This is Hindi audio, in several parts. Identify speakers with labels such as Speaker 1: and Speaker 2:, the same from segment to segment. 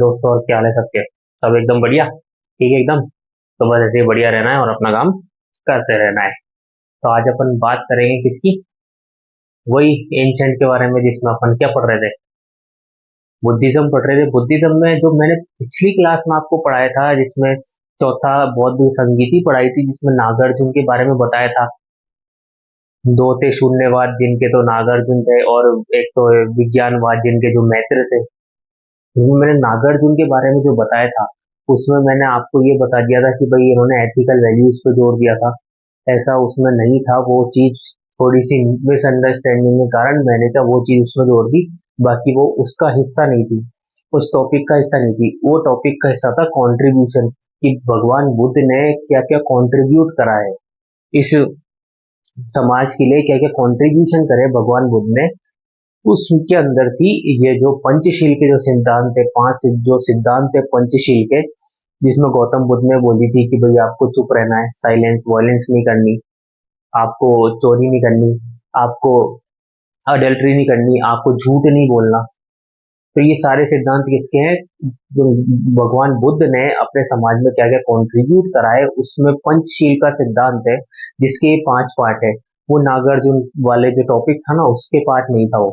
Speaker 1: दोस्तों, और क्या हाल है सबके? सब एकदम बढ़िया, ठीक है एकदम। तो बस ऐसे ही बढ़िया रहना है और अपना काम करते रहना है। तो आज अपन बात करेंगे किसकी? वही एंशंट के बारे में, जिसमें अपन क्या पढ़ रहे थे? बुद्धिज्म पढ़ रहे थे। बुद्धिज्म में जो मैंने पिछली क्लास में आपको पढ़ाया था, जिसमें चौथा बौद्ध संगीति पढ़ाई थी, जिसमें नागार्जुन के बारे में बताया था। दो थे शून्यवाद जिनके, तो नागार्जुन थे, और एक तो विज्ञानवाद जिनके, जो मैत्र थे। लेकिन मैंने नागार्जुन के बारे में जो बताया था, उसमें मैंने आपको ये बता दिया था कि भाई इन्होंने एथिकल वैल्यूज पे जोर दिया था। ऐसा उसमें नहीं था। वो चीज थोड़ी सी मिसअंडरस्टैंडिंग के कारण मैंने क्या वो चीज उसमें जोड़ दी। बाकी वो उसका हिस्सा नहीं थी, उस टॉपिक का हिस्सा नहीं थी। वो टॉपिक का हिस्सा था कंट्रीब्यूशन, कि भगवान बुद्ध ने क्या क्या कंट्रीब्यूट करा है इस समाज के लिए, क्या क्या कंट्रीब्यूशन करे भगवान बुद्ध ने। उसके अंदर थी ये जो पंचशील के जो सिद्धांत है, जो सिद्धांत है पंचशील के, जिसमें गौतम बुद्ध ने बोली थी कि भाई आपको चुप रहना है, साइलेंस, वायलेंस नहीं करनी, आपको चोरी नहीं करनी, आपको अडल्ट्री नहीं करनी, आपको झूठ नहीं बोलना। तो ये सारे सिद्धांत किसके हैं? जो भगवान बुद्ध ने अपने समाज में क्या क्या कंट्रीब्यूट करा है, उसमें पंचशील का सिद्धांत है, जिसके 5 पार्ट है। वो नागार्जुन वाले जो टॉपिक था ना, उसके पार्ट नहीं था वो।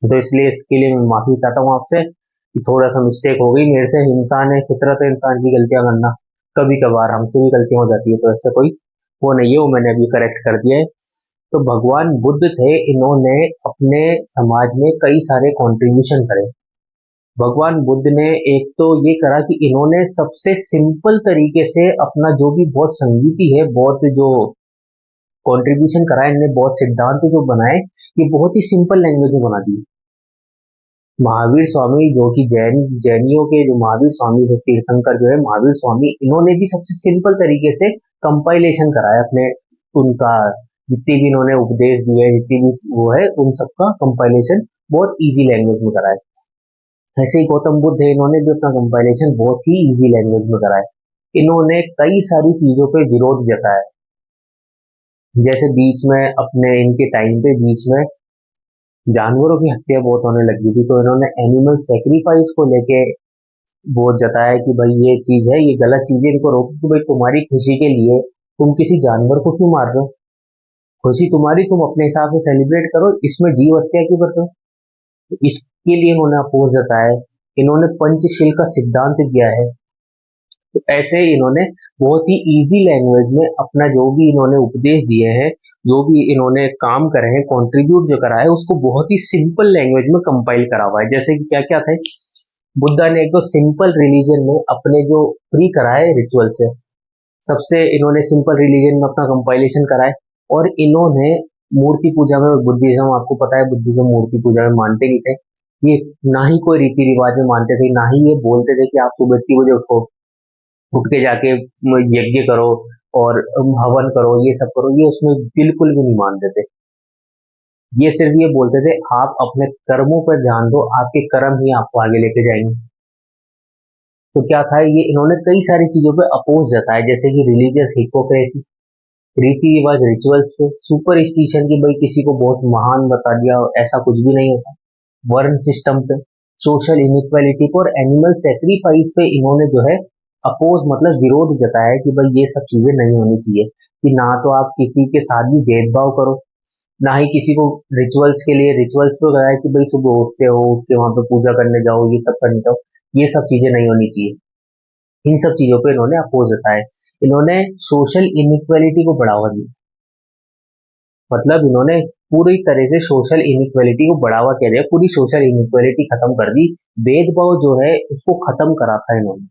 Speaker 1: तो इसलिए इसके लिए मैं माफी चाहता हूँ आपसे कि थोड़ा सा मिस्टेक हो गई मेरे से। इंसान है, फितरत है इंसान की गलतियां करना। कभी कभार हमसे भी गलतियां हो जाती है, तो ऐसे कोई वो नहीं है। वो मैंने अभी करेक्ट कर दिया है। तो भगवान बुद्ध थे, इन्होंने अपने समाज में कई सारे कंट्रीब्यूशन करे। भगवान बुद्ध ने एक तो ये करा कि इन्होंने सबसे सिंपल तरीके से अपना जो भी बहुत संगीति है, बहुत जो कंट्रीब्यूशन करा है, इन्होंने बहुत सिद्धांत जो बनाए, ये बहुत ही सिंपल लैंग्वेज में बना दिए। महावीर स्वामी जो कि जैनियों के जो महावीर स्वामी जो तीर्थंकर जो है महावीर स्वामी, इन्होंने भी सबसे सिंपल तरीके से कंपाइलेशन कराया अपने, उनका जितनी भी इन्होंने उपदेश दिए, जितनी भी वो है, उन सबका कंपाइलेशन बहुत इजी लैंग्वेज में कराया। ऐसे ही गौतम बुद्ध है, इन्होंने भी अपना कंपाइलेशन बहुत ही इजी लैंग्वेज में कराया। इन्होंने कई सारी चीजों पे विरोध जताया। जैसे बीच में अपने इनके टाइम पे बीच में जानवरों की हत्या बहुत होने लगी थी, तो इन्होंने एनिमल सेक्रीफाइस को लेके बहुत जताया कि भाई ये चीज है, ये गलत चीज है, इनको रोको। कि भाई तुम्हारी खुशी के लिए तुम किसी जानवर को क्यों मार रहे हो? खुशी तुम्हारी, तुम अपने हिसाब से सेलिब्रेट करो, इसमें जीव हत्या क्यों करते हो? तो इसके लिए इन्होंने अपोज जताया है। इन्होंने पंचशील का सिद्धांत दिया है। तो ऐसे इन्होंने बहुत ही इजी लैंग्वेज में अपना जो भी इन्होंने उपदेश दिए हैं, जो भी इन्होंने काम करे हैं, कंट्रीब्यूट जो करा है, उसको बहुत ही सिंपल लैंग्वेज में कंपाइल करा हुआ है। जैसे कि क्या क्या थे, बुद्धा ने एक तो सिंपल रिलीजन में अपने जो फ्री करा है रिचुअल से, सबसे इन्होंने सिंपल रिलीजन में अपना कंपाइलेशन करा है। और इन्होंने मूर्ति पूजा में, बुद्धिज्म आपको पता है, बुद्धिज्म मूर्ति पूजा में मानते नहीं थे। ये ना ही कोई रीति रिवाज में मानते थे, ना ही ये बोलते थे कि आप सुबह इतनी बजे उठो, उठ के जाके यज्ञ करो और हवन करो, ये सब करो, ये उसमें बिल्कुल भी नहीं मानते थे। ये सिर्फ ये बोलते थे आप अपने कर्मों पर ध्यान दो, आपके कर्म ही आपको आगे लेके जाएंगे। तो क्या था ये, इन्होंने कई सारी चीजों पे अपोज जताया, जैसे कि रिलीजियस हिपोक्रेसी, रीति रिवाज रिचुअल्स पे, सुपरस्टिशन की भाई किसी को बहुत महान बता दिया, ऐसा कुछ भी नहीं होता। वर्ण सिस्टम पे, सोशल इनइक्वालिटी पे और एनिमल सेक्रीफाइस पे इन्होंने जो है अपोज मतलब विरोध जताया है कि भाई ये सब चीजें नहीं होनी चाहिए। कि ना तो आप किसी के साथ भी भेदभाव करो, ना ही किसी को रिचुअल्स के लिए रिचुअल्स पे लगाया कि भाई सुबह उठते हो, उठ के वहां पे पूजा करने जाओ, ये सब करने जाओ, ये सब चीजें नहीं होनी चाहिए। इन सब चीजों पे इन्होंने अपोज जताया। इन्होंने सोशल इनइक्वालिटी को बढ़ावा दिया, मतलब इन्होंने पूरी तरह से सोशल इनइक्वालिटी को बढ़ावा क्या दिया, पूरी सोशल इनइक्वालिटी खत्म कर दी। भेदभाव जो है उसको खत्म करा था इन्होंने।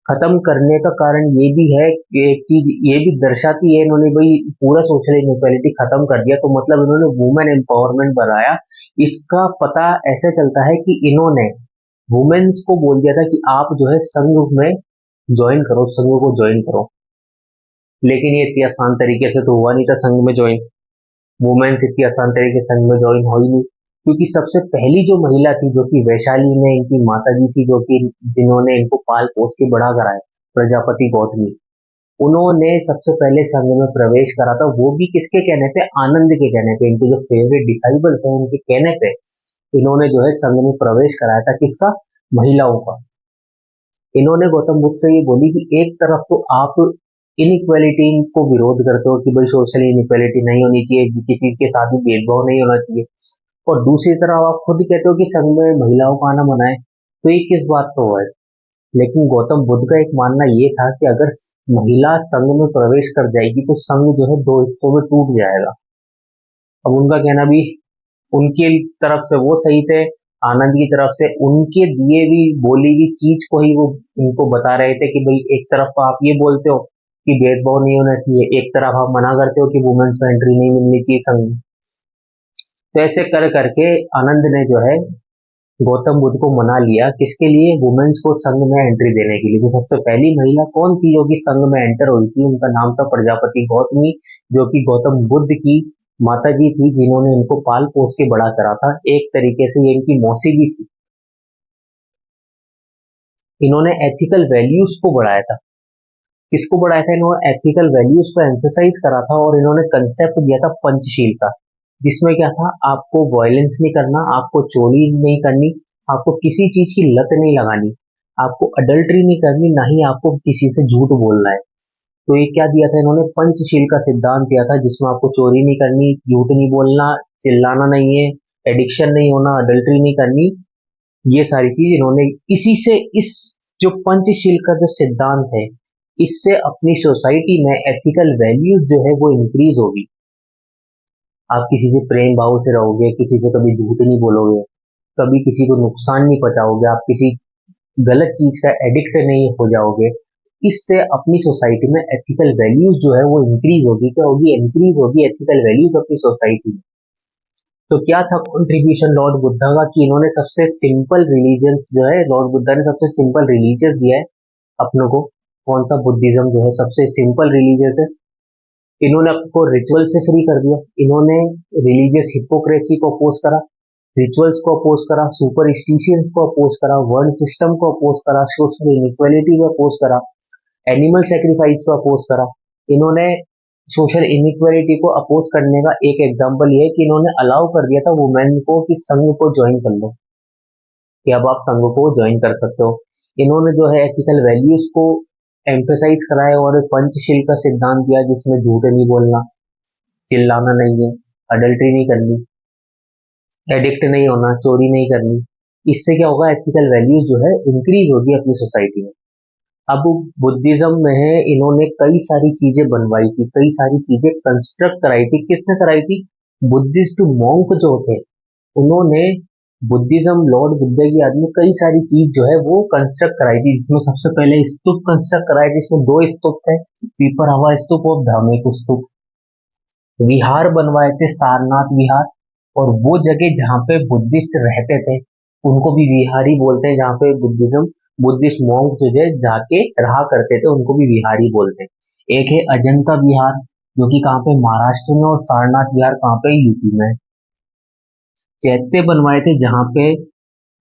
Speaker 1: खत्म करने का कारण ये भी है कि एक चीज ये भी दर्शाती है इन्होंने, भाई पूरा सोशल इनइक्वालिटी खत्म कर दिया, तो मतलब इन्होंने वुमेन एम्पावरमेंट बढ़ाया। इसका पता ऐसे चलता है कि इन्होंने वुमेन्स को बोल दिया था कि आप जो है संघ में ज्वाइन करो, संघ को ज्वाइन करो। लेकिन ये इतनी आसान तरीके से तो हुआ नहीं था संघ में ज्वाइन। वुमेन्स इतनी आसान तरीके से संघ में ज्वाइन हो ही नहीं, क्योंकि सबसे पहली जो महिला थी, जो कि वैशाली में इनकी माता जी थी, जो कि जिन्होंने इनको पाल पोस के बड़ा कराया, प्रजापति गौतमी, उन्होंने सबसे पहले संघ में प्रवेश करा था। वो भी किसके कहने पे? आनंद के कहने पे, इनके जो फेवरेट डिसाइबल थे उनके कहने पे इन्होंने जो है संघ में प्रवेश कराया था। किसका? महिलाओं का। इन्होंने गौतम बुद्ध से ये बोली कि एक तरफ तो आप इनइक्वालिटी को विरोध करते हो कि भाई सोशल इनइक्वालिटी नहीं होनी चाहिए, किसी के साथ भी भेदभाव नहीं होना चाहिए, और दूसरी तरफ आप खुद ही कहते हो कि संघ में महिलाओं का आना मना है, तो ये किस बात का हुआ है। लेकिन गौतम बुद्ध का एक मानना ये था कि अगर महिला संघ में प्रवेश कर जाएगी तो संघ जो है दो हिस्सों में टूट जाएगा। अब उनका कहना भी, उनके तरफ से वो सही थे, आनंद की तरफ से उनके दिए भी बोली हुई चीज को ही वो उनको बता रहे थे कि भाई एक तरफ आप ये बोलते हो कि भेदभाव नहीं होना चाहिए, एक तरफ आप मना करते हो कि वुमेन्स को एंट्री नहीं मिलनी चाहिए संघ में। तो ऐसे कर करके आनंद ने जो है गौतम बुद्ध को मना लिया, किसके लिए, वुमेन्स को संघ में एंट्री देने के लिए। तो सबसे पहली महिला कौन थी जो कि संघ में एंटर हुई थी, उनका नाम था प्रजापति गौतमी, जो कि गौतम बुद्ध की माता जी थी, जिन्होंने इनको पाल पोस के बड़ा करा था। एक तरीके से ये इनकी मौसी भी थी। इन्होंने एथिकल वैल्यूज को बढ़ाया था। किसको बढ़ाया था, इन्होंने एथिकल वैल्यूज को एम्फेसाइज करा था, और इन्होंने कंसेप्ट दिया था पंचशील का, जिसमें क्या था, आपको वायलेंस नहीं करना, आपको चोरी नहीं करनी, आपको किसी चीज की लत नहीं लगानी, आपको अडल्ट्री नहीं करनी, ना ही आपको किसी से झूठ बोलना है। तो ये क्या दिया था इन्होंने, पंचशील का सिद्धांत दिया था, जिसमें आपको चोरी नहीं करनी, झूठ नहीं बोलना, चिल्लाना नहीं है, एडिक्शन नहीं होना, अडल्ट्री नहीं करनी, ये सारी चीज इन्होंने, इसी से इस जो पंचशील का जो सिद्धांत है, इससे अपनी सोसाइटी में एथिकल वैल्यूज जो है वो इंक्रीज होगी। आप किसी से प्रेम भाव से रहोगे, किसी से कभी झूठ नहीं बोलोगे, कभी किसी को नुकसान नहीं पहुंचाओगे, आप किसी गलत चीज का एडिक्ट नहीं हो जाओगे। इससे अपनी सोसाइटी में एथिकल वैल्यूज जो है वो इंक्रीज होगी। क्या होगी, इंक्रीज होगी एथिकल वैल्यूज अपनी सोसाइटी में। तो क्या था कॉन्ट्रीब्यूशन लॉर्ड बुद्धा का, कि इन्होंने सबसे सिंपल रिलीजियंस जो है, लॉर्ड बुद्धा ने सबसे सिंपल रिलीजियस दिया है अपनों को। कौन सा, बुद्धिज्म जो है सबसे सिंपल रिलीजियस है। इन्होंने आपको रिचुअल से फ्री कर दिया। इन्होंने रिलीजियस हिपोक्रेसी को अपोज करा, रिचुअल्स को अपोज करा, सुपरस्टिशियंस को अपोज करा, वर्ण सिस्टम को अपोज करा, सोशल इनइक्वालिटी को अपोज करा, एनिमल सेक्रीफाइस को अपोज करा। इन्होंने सोशल इनइक्वालिटी को अपोज करने का एक एग्जांपल ये है कि इन्होंने अलाउ कर दिया था वुमेन को कि संघ को ज्वाइन कर लो, कि अब आप संघ को ज्वाइन कर सकते हो। इन्होंने जो है एथिकल वैल्यूज को एम्फेसाइज कराया और पंचशील का सिद्धांत दिया, जिसमें झूठ नहीं बोलना, चिल्लाना नहीं है, अडल्ट्री नहीं करनी, एडिक्ट नहीं होना, चोरी नहीं करनी। इससे क्या होगा, एथिकल वैल्यूज जो है इंक्रीज होगी अपनी सोसाइटी में। अब बुद्धिज्म में है, इन्होंने कई सारी चीजें बनवाई थी, कई सारी चीजें कंस्ट्रक्ट कराई थी। किसने कराई थी, बुद्धिस्ट मॉन्क जो थे, उन्होंने बुद्धिज्म लॉर्ड बुद्ध की याद में कई सारी चीज जो है वो कंस्ट्रक्ट कराई थी, जिसमें सबसे पहले स्तूप कंस्ट्रक्ट कराए थे, जिसमें दो स्तूप थे, पीपर हवा स्तूप और धार्मिक स्तूप। विहार बनवाए थे, सारनाथ विहार, और वो जगह जहाँ पे बुद्धिस्ट रहते थे उनको भी विहारी बोलते हैं, जहाँ पे बुद्धिज्म बुद्धिस्ट मॉन्क जो है जाके रहा करते थे उनको भी विहारी बोलते हैं। एक है अजंता विहार, जो कि कहाँ पे, महाराष्ट्र में, और सारनाथ विहार कहाँ पे, यूपी में। चैत्य बनवाए थे जहाँ पे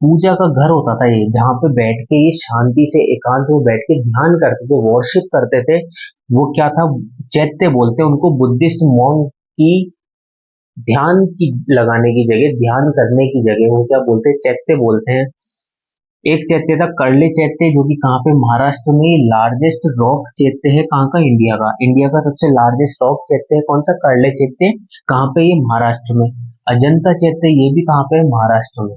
Speaker 1: पूजा का घर होता था, ये जहाँ पे बैठ के ये शांति से एकांत में बैठ के ध्यान करते थे, वर्शिप करते थे। वो क्या था, चैत्य बोलते हैं उनको। बुद्धिस्ट मॉन्क की ध्यान की लगाने की जगह, ध्यान करने की जगह वो क्या बोलते हैं, चैत्य बोलते हैं। एक चैत्य था कर्ले चैत्य, जो कि कहाँ पे, महाराष्ट्र में। लार्जेस्ट रॉक चैत्य है कहाँ का, इंडिया का। इंडिया का सबसे लार्जेस्ट रॉक चैत्य है कौन सा, कर्ले चैत्य। कहाँ पे, ये महाराष्ट्र में। अजंता चैत्य ये भी कहाँ पे, महाराष्ट्र में।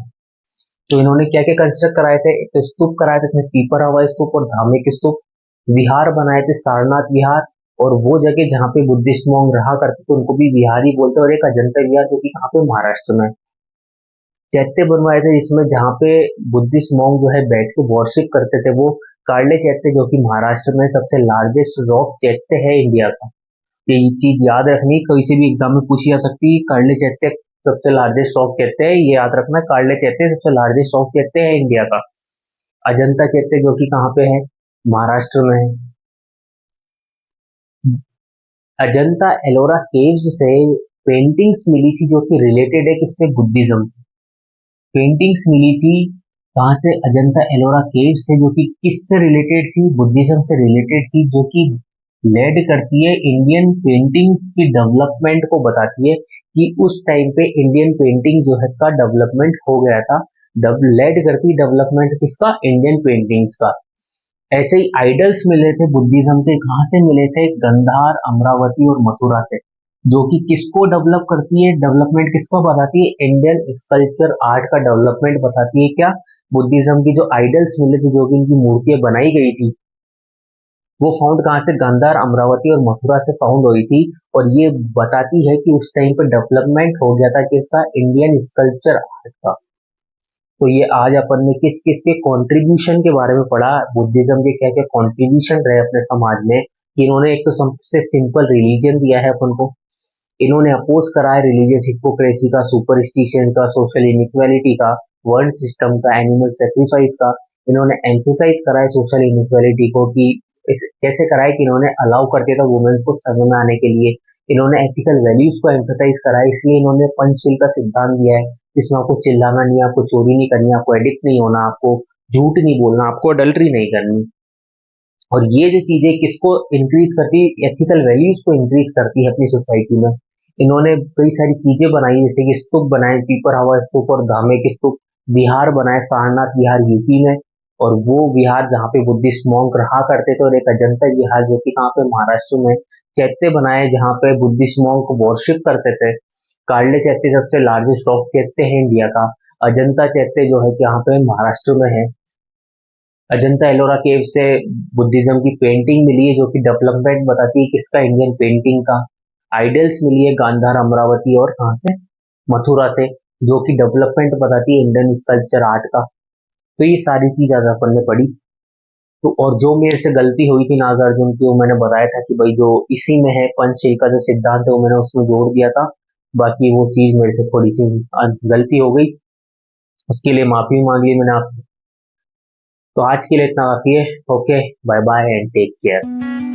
Speaker 1: तो इन्होंने क्या क्या कंस्ट्रक्ट कराए थे, एक तो स्तूप कराए थे, इसमें पीपर हवा स्तूप और धार्मिक स्तूप। विहार बनाए थे, सारनाथ विहार, और वो जगह जहाँ पे बुद्धिस्ट मॉन्क रहा करते थे उनको भी विहारी बोलते हैं। और एक अजंता विहार, जो कि कहाँ पे, महाराष्ट्र में। चैत्य बनवाए थे जिसमें जहाँ पे बुद्धिस्ट मॉन्क जो है बैठ के वर्शिप करते थे, वो कार्ले चैत्य, जो कि महाराष्ट्र में सबसे लार्जेस्ट रॉक चैत्य है इंडिया का। ये चीज याद रखनी, कहीं से भी एग्जाम में पूछी जा सकती है। कार्ले चैत्य सबसे लार्जेस्ट रॉक चैत्य है, ये याद रखना। कार्ले चैत्य सबसे लार्जेस्ट रॉक चैत्य है इंडिया का। अजंता चैत्य जो कि कहाँ पे है, महाराष्ट्र में है। अजंता एलोरा केव्स से पेंटिंग्स मिली थी, जो कि रिलेटेड है किससे, बुद्धिज्म से। पेंटिंग्स मिली थी कहाँ से, अजंता एलोरा केव से, जो कि किससे रिलेटेड थी, बुद्धिज्म से रिलेटेड थी, जो कि लेड करती है इंडियन पेंटिंग्स की डेवलपमेंट को, बताती है कि उस टाइम पे इंडियन पेंटिंग जो है का डेवलपमेंट हो गया था लेड करती है डेवलपमेंट किसका, इंडियन पेंटिंग्स का। ऐसे ही आइडल्स मिले थे बुद्धिज्म के, कहाँ से मिले थे, गंधार, अमरावती और मथुरा से, जो कि किसको डेवलप करती है, डेवलपमेंट किसको बताती है, इंडियन स्कल्पचर आर्ट का डेवलपमेंट बताती है क्या, बुद्धिज्म की जो आइडल्स मिले थे, जो कि इनकी मूर्तियां बनाई गई थी, वो फाउंड कहाँ से, गांधार, अमरावती और मथुरा से फाउंड हुई थी। और ये बताती है कि उस टाइम पर डेवलपमेंट हो गया था किसका, इंडियन स्कल्पचर आर्ट का। तो ये आज अपन ने किस किस के कंट्रीब्यूशन के बारे में पढ़ा, बुद्धिज्म के क्या क्या कंट्रीब्यूशन रहे अपने समाज में, कि इन्होंने एक तो सबसे सिंपल रिलीजन दिया है अपन को, इन्होंने अपोज करा है रिलीजियस हिपोक्रेसी का, सुपरस्टिशन का, सोशल इनइक्वालिटी का, वर्ण सिस्टम का, एनिमल सेक्रीफाइस का। इन्होंने एम्फेसाइज करा है सोशल इनइक्वालिटी को, कि कैसे करा है कि इन्होंने अलाउ करते थे वुमेन्स को सदन में आने के लिए। इन्होंने एथिकल वैल्यूज को एम्फेसाइज करा है, इसलिए इन्होंने पंचशील का सिद्धांत दिया है, जिसमें आपको चिल्लाना नहीं, आपको चोरी नहीं करनी, आपको एडिक्ट नहीं होना, आपको झूठ नहीं बोलना, आपको अडल्ट्री नहीं करनी। और ये जो चीजें किसको इंक्रीज करती है, एथिकल वैल्यूज को इंक्रीज करती है अपनी सोसाइटी में। इन्होंने कई सारी चीजें बनाई, जैसे कि स्तूप बनाए, पीपर हवा स्तूप और धामे के स्तूप, विहार बनाए, सारनाथ विहार यूपी में, और वो विहार जहाँ पे बुद्धिस्ट मॉन्क रहा करते थे, और एक अजंता विहार जो कि कहाँ पे, महाराष्ट्र में। चैत्य बनाए जहाँ पे बुद्धिस्ट मॉन्क वर्शिप करते थे। कार्ले चैत्य सबसे लार्जेस्ट रॉक चैत्य है इंडिया का। अजंता चैत्य जो है कि यहाँ पे महाराष्ट्र में है। अजंता एलोरा केव से बुद्धिज्म की पेंटिंग मिली है, जो कि डेवलपमेंट बताती है किसका, इंडियन पेंटिंग का। आइडल्स मिली है गांधार, अमरावती और कहाँ से, मथुरा से, जो कि डेवलपमेंट बताती है इंडियन स्कल्पचर आर्ट का। तो ये सारी चीज आज अपन ने पढ़ी। तो और जो मेरे से गलती हुई थी नागार्जुन की, वो मैंने बताया था कि भाई जो इसी में है पंचशील का जो सिद्धांत है, वो मैंने उसमें जोड़ दिया था। बाकी वो चीज मेरे से थोड़ी सी गलती हो गई, उसके लिए माफी मांग ली मैंने आपसे। तो आज के लिए इतना काफी है। Okay, bye bye and take care.